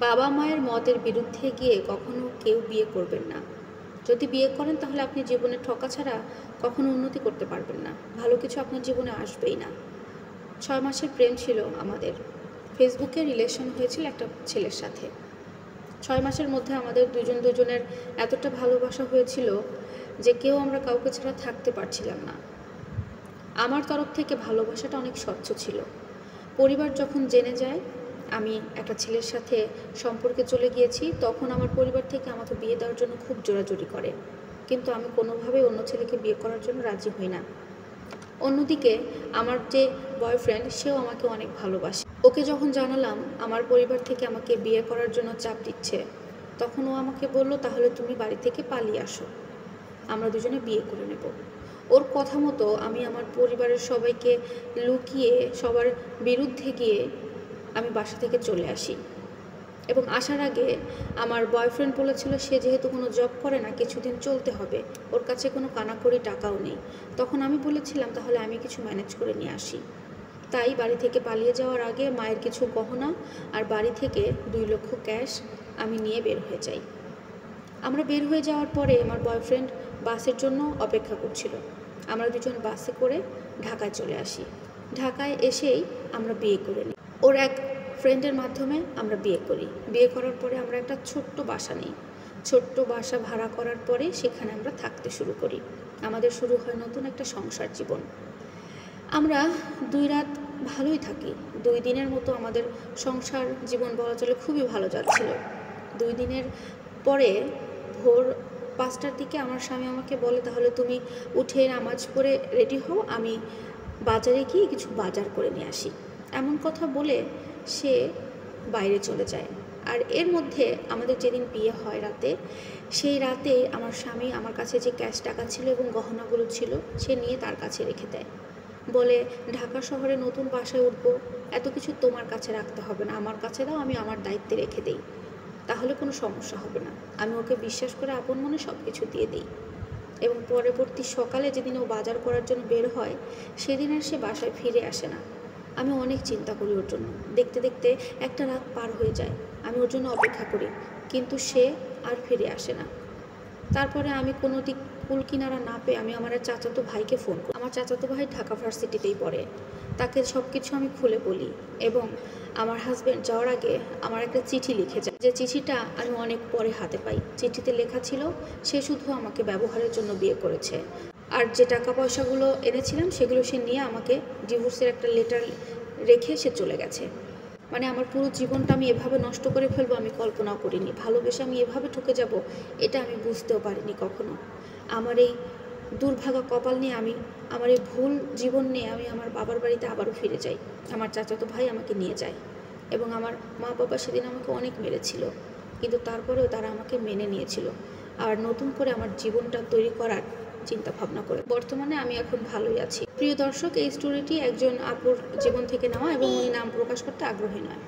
বাবা মায়ের মতের বিরুদ্ধে গিয়ে কখনো কেউ বিয়ে করবেন না। যদি বিয়ে করেন তাহলে আপনি জীবনে ঠকা ছাড়া কখনো উন্নতি করতে পারবেন না, ভালো কিছু আপনার জীবনে আসবেই না। 6 মাসের প্রেম ছিল আমাদের। ফেসবুকে রিলেশন হয়েছিল একটা ছেলের সাথে। 6 মাসের মধ্যে আমাদের দুজনের এতটা ভালোবাসা হয়েছিল যে কেউ আমরা কাউকে ছাড়া থাকতে পারছিলাম না। আমার তরফ থেকে ভালোবাসাটা অনেক স্বচ্ছ ছিল। পরিবার যখন জেনে যায় আমি একটা ছেলের সাথে সম্পর্কে চলে গিয়েছি, তখন আমার পরিবার থেকে আমাকে বিয়ে দেওয়ার জন্য খুব জোরাজুরি করে, কিন্তু আমি কোনোভাবেই অন্য ছেলেকে বিয়ে করার জন্য রাজি হই না। অন্যদিকে আমার যে বয়ফ্রেন্ড, সেও আমাকে অনেক ভালোবাসে। ওকে যখন জানালাম আমার পরিবার থেকে আমাকে বিয়ে করার জন্য চাপ দিচ্ছে, তখন ও আমাকে বলল, তাহলে তুমি বাড়ি থেকে পালিয়ে আসো, আমরা দুজনে বিয়ে করে নেব। ওর কথা মতো আমি আমার পরিবারের সবাইকে লুকিয়ে সবার বিরুদ্ধে গিয়ে আমি বাসা থেকে চলে আসি। এবং আসার আগে আমার বয়ফ্রেন্ড বলেছিল সে যেহেতু কোনো জব করে না, কিছুদিন চলতে হবে, ওর কাছে কোনো কানাকড়ি টাকাও নেই। তখন আমি বলেছিলাম তাহলে আমি কিছু ম্যানেজ করে নিয়ে আসি। তাই বাড়ি থেকে পালিয়ে যাওয়ার আগে মায়ের কিছু গহনা আর বাড়ি থেকে 2 লক্ষ ক্যাশ আমি নিয়ে বের হয়ে যাই। আমরা বের হয়ে যাওয়ার পরে আমার বয়ফ্রেন্ড বাসের জন্য অপেক্ষা করছিল। আমরা দুজন বাসে করে ঢাকায় চলে আসি। ঢাকায় এসেই আমরা বিয়ে করে নিই। ওর এক ফ্রেন্ডের মাধ্যমে আমরা বিয়ে করি। বিয়ে করার পরে আমরা একটা ছোট্ট বাসা নিই। ছোট্ট বাসা ভাড়া করার পরে সেখানে আমরা থাকতে শুরু করি। আমাদের শুরু হয় নতুন একটা সংসার জীবন। আমরা 2 রাত ভালোই থাকি। 2 দিনের মতো আমাদের সংসার জীবন বলা চলে খুবই ভালো যাচ্ছিল। 2 দিনের পরে ভোর 5টার দিকে আমার স্বামী আমাকে বলে, তাহলে তুমি উঠে নামাজ পড়ে রেডি হও, আমি বাজারে গিয়ে কিছু বাজার করে নিয়ে আসি। এমন কথা বলে সে বাইরে চলে যায়। আর এর মধ্যে আমাদের যেদিন বিয়ে হয় রাতে, সেই রাতে আমার স্বামী আমার কাছে যে ক্যাশ টাকা ছিল এবং গহনাগুলো ছিল সে নিয়ে তার কাছে রেখে দেয়। বলে, ঢাকা শহরে নতুন বাসায় উঠবো, এত কিছু তোমার কাছে রাখতে হবে না, আমার কাছে দাও, আমি আমার দায়িত্বে রেখে দেই, তাহলে কোনো সমস্যা হবে না। আমি ওকে বিশ্বাস করে আপন মনে সব কিছু দিয়ে দিই। এবং পরবর্তী সকালে যেদিন ও বাজার করার জন্য বের হয়, সেদিন আর সে বাসায় ফিরে আসে না। আমি অনেক চিন্তা করি ওর জন্য। দেখতে দেখতে একটা রাত পার হয়ে যায়। আমি ওর জন্য অপেক্ষা করি, কিন্তু সে আর ফিরে আসে না। তারপরে আমি কোনো দিক কুল কিনারা না পেয়ে আমি আমার চাচাতো ভাইকে ফোন করি। আমার চাচাতো ভাই ঢাকা ভার্সিটিতেই পড়ে। তাকে সব কিছু আমি খুলে বলি এবং আমার হাজব্যান্ড যাওয়ার আগে আমার একটা চিঠি লিখে যায়, যে চিঠিটা আমি অনেক পরে হাতে পাই। চিঠিতে লেখা ছিল সে শুধু আমাকে ব্যবহারের জন্য বিয়ে করেছে, আর যে টাকা পয়সাগুলো এনেছিলাম সেগুলো সে নিয়ে আমাকে ডিভোর্সের একটা লেটার রেখে সে চলে গেছে। মানে আমার পুরো জীবনটা আমি এভাবে নষ্ট করে ফেলবো আমি কল্পনাও করিনি। ভালোবেসে আমি এভাবে ঠকে যাব এটা আমি বুঝতেও পারিনি কখনো। আমার এই দুর্ভাগা কপাল নিয়ে আমি, আমার এই ভুল জীবন নিয়ে আমি আমার বাবার বাড়িতে আবারও ফিরে যাই। আমার চাচাতো ভাই আমাকে নিয়ে যায় এবং আমার মা বাবা সেদিন আমাকে অনেক মেরেছিল, কিন্তু তারপরেও তারা আমাকে মেনে নিয়েছিল আর নতুন করে আমার জীবনটা তৈরি করার চিন্তা ভাবনা করে। বর্তমানে আমি এখন ভালোই আছি। প্রিয় দর্শক, এই স্টোরিটি একজন আপুর জীবন থেকে নেওয়া এবং উনি নাম প্রকাশ করতে আগ্রহী নয়।